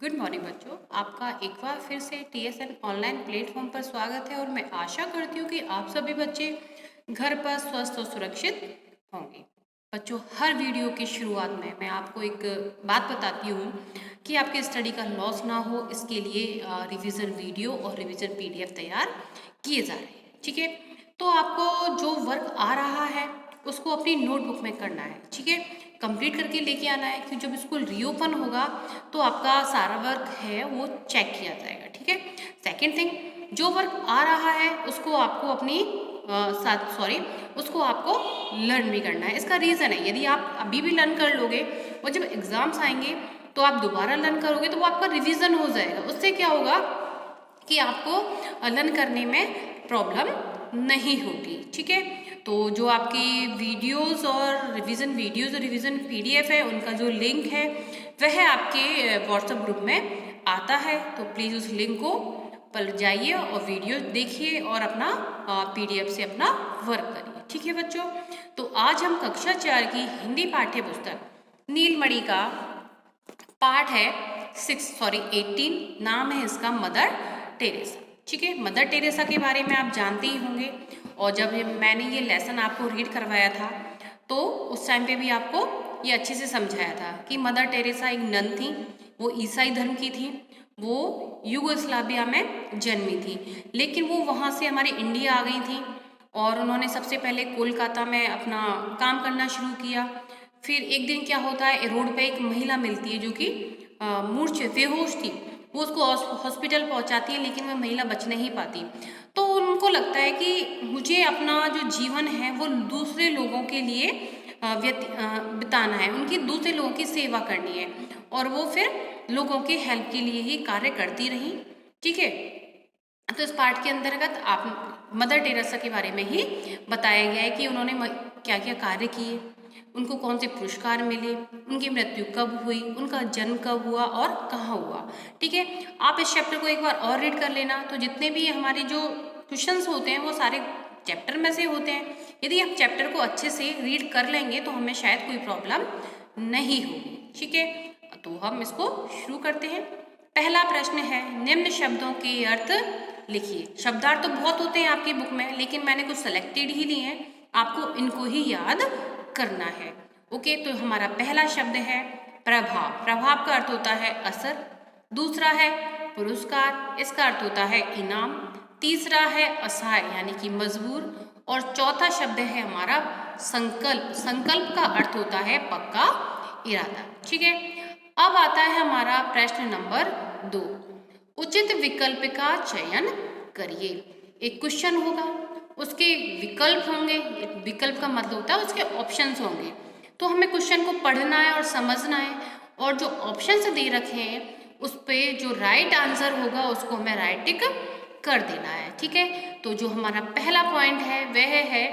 Good morning बच्चों, आपका एक बार फिर से TSN ऑनलाइन प्लेटफॉर्म पर स्वागत है और मैं आशा करती हूँ कि आप सभी बच्चे घर पर स्वस्थ और सुरक्षित होंगे। बच्चों, हर वीडियो की शुरुआत में मैं आपको एक बात बताती हूँ कि आपके स्टडी का लॉस ना हो, इसके लिए रिवीजन वीडियो और रिवीजन PDF तैयार किए जा रहे हैं। ठीक है, तो आपको जो वर्क आ रहा है उसको अपनी नोटबुक में करना है। ठीक है, कंप्लीट करके लेके आना है, क्योंकि जब स्कूल रीओपन होगा तो आपका सारा वर्क है वो चेक किया जाएगा। ठीक है, सेकेंड थिंग, जो वर्क आ रहा है उसको आपको अपनी उसको आपको लर्न भी करना है। इसका रीज़न है, यदि आप अभी भी लर्न कर लोगे और जब एग्जाम्स आएंगे तो आप दोबारा लर्न करोगे तो वो आपका रिवीजन हो जाएगा। उससे क्या होगा कि आपको लर्न करने में प्रॉब्लम नहीं होगी। ठीक है, तो जो आपकी वीडियोस और रिवीजन PDF है, उनका जो लिंक है वह आपके व्हाट्सएप ग्रुप में आता है। तो प्लीज़ उस लिंक को पर जाइए और वीडियो देखिए और अपना PDF से अपना वर्क करिए। ठीक है बच्चों, तो आज हम कक्षा 4 की हिंदी पाठ्य पुस्तक नीलमणि का पाठ है 18, नाम है इसका मदर टेरेसा। ठीक है, मदर टेरेसा के बारे में आप जानते ही होंगे, और जब मैंने ये लेसन आपको रीड करवाया था तो उस टाइम पे भी आपको ये अच्छे से समझाया था कि मदर टेरेसा एक नन थी, वो ईसाई धर्म की थी, वो यूगोस्लाविया में जन्मी थी, लेकिन वो वहाँ से हमारे इंडिया आ गई थी और उन्होंने सबसे पहले कोलकाता में अपना काम करना शुरू किया। फिर एक दिन क्या होता है, रोड पे एक महिला मिलती है जो कि बेहोश थी। वो उसको हॉस्पिटल पहुंचाती है, लेकिन वह महिला बच नहीं पाती। तो उनको लगता है कि मुझे अपना जो जीवन है वो दूसरे लोगों के लिए बिताना है, उनकी दूसरे लोगों की सेवा करनी है, और वो फिर लोगों के हेल्प के लिए ही कार्य करती रही। ठीक है, तो इस पाठ के अंतर्गत आप मदर टेरेसा के बारे में ही बताया गया है कि उन्होंने क्या क्या कार्य किए, उनको कौन से पुरस्कार मिले, उनकी मृत्यु कब हुई, उनका जन्म कब हुआ और कहाँ हुआ। ठीक है, आप इस चैप्टर को एक बार और रीड कर लेना, तो जितने भी हमारे जो क्वेश्चंस होते हैं वो सारे चैप्टर में से होते हैं। यदि आप चैप्टर को अच्छे से रीड कर लेंगे तो हमें शायद कोई प्रॉब्लम नहीं होगी। ठीक है, तो हम इसको शुरू करते हैं। पहला प्रश्न है, निम्न शब्दों के अर्थ लिखिए। शब्दार्थ तो बहुत होते हैं आपकी बुक में, लेकिन मैंने कुछ सेलेक्टेड ही लिए हैं, आपको इनको ही याद करना है। ओके, तो हमारा पहला शब्द है प्रभाव। प्रभाव का अर्थ होता है असर। दूसरा है पुरस्कार, इसका अर्थ होता है इनाम। तीसरा है असहाय यानी कि मजबूर, और चौथा शब्द है हमारा संकल्प। संकल्प का अर्थ होता है पक्का इरादा। ठीक है, अब आता है हमारा प्रश्न नंबर 2, उचित विकल्प का चयन करिए। एक क्वेश्चन होगा, उसके विकल्प होंगे, विकल्प का मतलब होता है उसके ऑप्शंस होंगे, तो हमें क्वेश्चन को पढ़ना है और समझना है, और जो ऑप्शंस दे रखे हैं उस पे जो राइट आंसर होगा उसको हमें राइट टिक कर देना है। ठीक है, तो जो हमारा पहला पॉइंट है वह है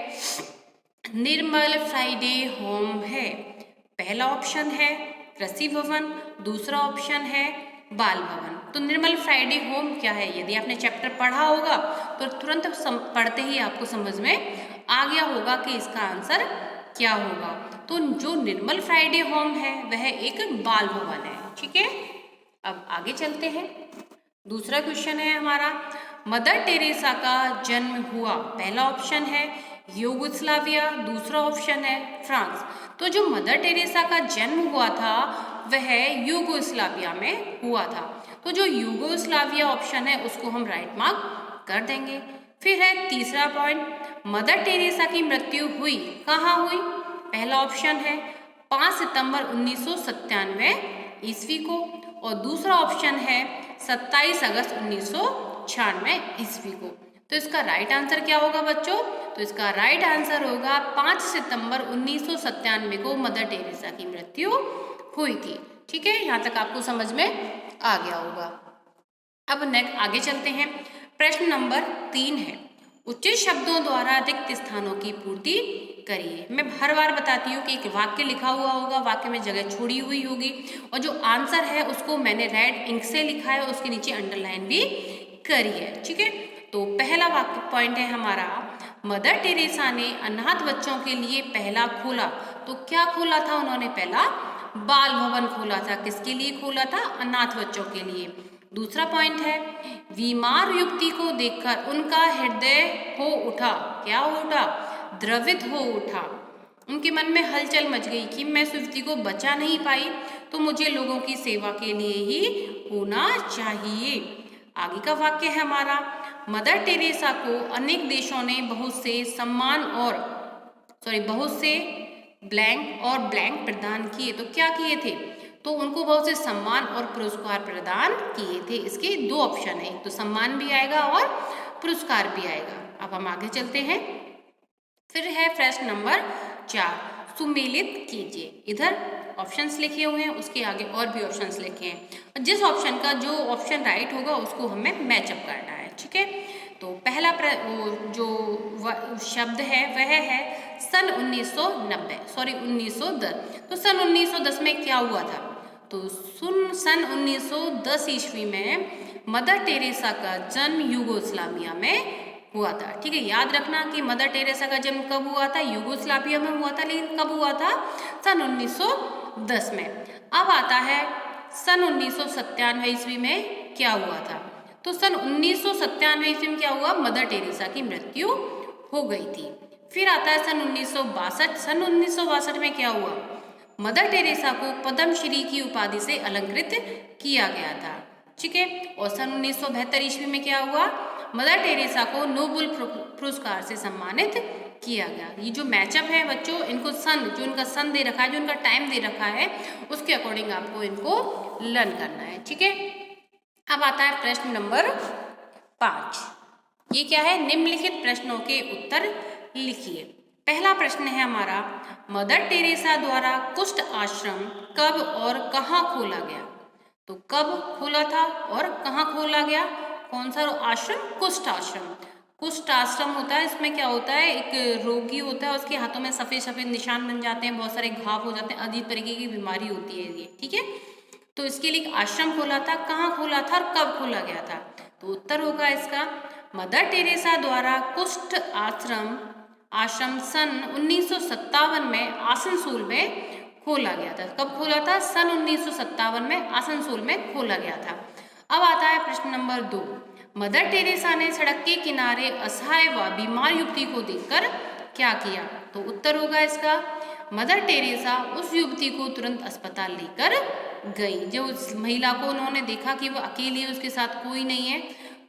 निर्मल फ्राइडे होम है। पहला ऑप्शन है कृषि भवन, दूसरा ऑप्शन है बाल भवन। तो निर्मल फ्राइडे होम क्या है, यदि आपने चैप्टर पढ़ा होगा तो तुरंत पढ़ते ही आपको समझ में आ गया होगा कि इसका आंसर क्या होगा। तो जो निर्मल फ्राइडे होम है वह एक बाल भवन है। ठीक है, अब आगे चलते हैं। दूसरा क्वेश्चन है हमारा, मदर टेरेसा का जन्म हुआ। पहला ऑप्शन है यूगोस्लाविया, दूसरा ऑप्शन है फ्रांस। तो जो मदर टेरेसा का जन्म हुआ था वह यूगोस्लाविया में हुआ था, तो जो यूगोस्लाविया ऑप्शन है उसको हम राइट मार्क कर देंगे। फिर है तीसरा पॉइंट, मदर टेरेसा की मृत्यु हुई कहाँ हुई। पहला ऑप्शन है 5 सितंबर 1997 ईस्वी को, और दूसरा ऑप्शन है 27 अगस्त 1996 ईस्वी को। तो इसका राइट आंसर क्या होगा बच्चों, तो इसका राइट आंसर होगा 5 सितंबर 1997 को मदर टेरेसा की मृत्यु हुई थी। ठीक है, यहाँ तक आपको समझ में आ गया होगा। अब नेक्स्ट आगे चलते हैं। प्रश्न नंबर 3 है, उचित शब्दों द्वारा रिक्त स्थानों की पूर्ति करिए। मैं हर बार बताती हूँ कि एक वाक्य लिखा हुआ होगा, वाक्य में जगह छोड़ी हुई होगी, और जो आंसर है उसको मैंने रेड इंक से लिखा है, उसके नीचे अंडरलाइन भी करी है। ठीक है, तो पहला वाक्य पॉइंट है हमारा, मदर टेरेसा ने अनाथ बच्चों के लिए पहला खोला। तो क्या खोला था उन्होंने, पहला बाल भवन खोला था। किसके लिए खोला था? अनाथ बच्चों के लिए। दूसरा पॉइंट है, बीमार युवती को देखकर उनका हृदय हो उठा। क्या हो उठा? द्रवित हो उठा। उनके मन में हलचल मच गई कि मैं उस युवती को बचा नहीं पाई, तो मुझे लोगों की सेवा के लिए ही होना चाहिए। आगे का वाक्य है हमारा, मदर टेरेसा को अनेक देशों ने बहुत से सम्मान और बहुत से ब्लैंक प्रदान किए। तो क्या किए थे? तो उनको बहुत से सम्मान और पुरस्कार प्रदान किए थे। इसके दो ऑप्शन है, एक तो सम्मान भी आएगा और पुरस्कार भी आएगा। अब हम आगे चलते हैं। फिर है प्रश्न नंबर 4, सुमेलित कीजिए। इधर ऑप्शंस लिखे हुए हैं, उसके आगे और भी ऑप्शंस लिखे हैं। जिस ऑप्शन का जो ऑप्शन राइट होगा उसको हमें मैचअप करना है, ठीक है। तो पहला जो शब्द है वह है सन 1910। तो सन 1910 में क्या हुआ था? तो सन 1910 ईस्वी में मदर टेरेसा का जन्म यूगोस्लाविया में हुआ था। ठीक है, याद रखना कि मदर टेरेसा का जन्म कब हुआ था? यूगोस्लाविया में हुआ था, लेकिन कब हुआ था? सन 1910 में। अब आता है सन 1997 ईस्वी में क्या हुआ था? तो सन 1997 ईस्वी में क्या हुआ? मदर टेरेसा की मृत्यु हो गई थी। फिर आता है सन 1962। सन 1962 में क्या हुआ? मदर टेरेसा को पद्मश्री की उपाधि से अलंकृत किया गया था। ठीक है, और सन 1972 ईस्वी में क्या हुआ? मदर टेरेसा को नोबेल पुरस्कार से सम्मानित किया गया। ये जो मैचअप है बच्चों, इनको सन, जो इनका सन दे रखा है, जो इनका टाइम दे रखा है, उसके अकॉर्डिंग आपको इनको लर्न करना है। ठीक है, अब आता है प्रश्न नंबर 5। ये क्या है? निम्नलिखित प्रश्नों के उत्तर लिखिए। पहला प्रश्न है हमारा, मदर टेरेसा द्वारा कुष्ठ आश्रम कब और कहाँ खोला गया? तो कब खोला था और कहाँ खोला गया? कौन सा आश्रम? कुष्ठ आश्रम। कुष्ठ आश्रम होता है, इसमें क्या होता है, एक रोगी होता है, उसके हाथों में सफेद सफेद निशान बन जाते हैं, बहुत सारे घाव हो जाते हैं, अजीब तरीके की बीमारी होती है ये। ठीक है, तो इसके लिए आश्रम खोला था। कहाँ खोला था और कब खोला गया था? तो उत्तर होगा इसका, मदर टेरेसा द्वारा कुष्ठ आश्रम सन 1957 में आसनसोल में खोला गया था। कब खोला था? सन 1957 में आसनसोल में खोला गया था। अब आता है प्रश्न नंबर 2, मदर टेरेसा ने सड़क के किनारे असहाय व बीमार युवती को देखकर क्या किया? तो उत्तर होगा इसका, मदर टेरेसा उस युवती को तुरंत अस्पताल लेकर गई। जो उस महिला को उन्होंने देखा कि वो अकेली है, उसके साथ कोई नहीं है,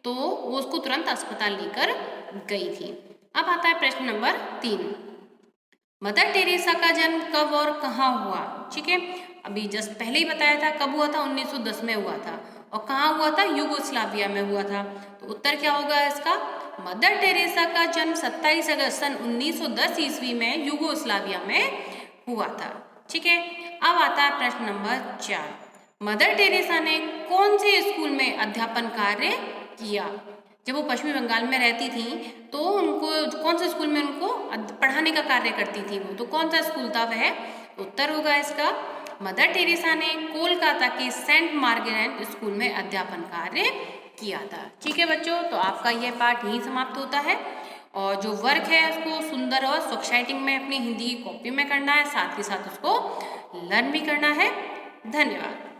तो वो उसको तुरंत अस्पताल लेकर गई थी। अब आता है प्रश्न नंबर 3, मदर टेरेसा का जन्म कब और कहाँ हुआ? ठीक है, अभी जस्ट पहले ही बताया था कब हुआ था, 1910 में हुआ था, और कहाँ हुआ था? यूगोस्लाविया में हुआ था। तो उत्तर क्या होगा इसका, मदर टेरेसा का जन्म 27 अगस्त सन 1910 ईस्वी में यूगोस्लाविया में हुआ था। ठीक है, अब आता है प्रश्न नंबर 4, मदर टेरेसा ने कौन से स्कूल में अध्यापन कार्य किया? जब वो पश्चिमी बंगाल में रहती थी तो उनको कौन से स्कूल में उनको पढ़ाने का कार्य करती थी वो, तो कौन सा स्कूल था वह? उत्तर होगा इसका, मदर टेरेसा ने कोलकाता के सेंट मार्गरेट स्कूल में अध्यापन कार्य किया था। ठीक है बच्चों, तो आपका यह पाठ यहीं समाप्त होता है, और जो वर्क है उसको सुंदर और स्वच्छ राइटिंग में अपनी हिंदी की कॉपी में करना है, साथ ही साथ उसको लर्न भी करना है। धन्यवाद।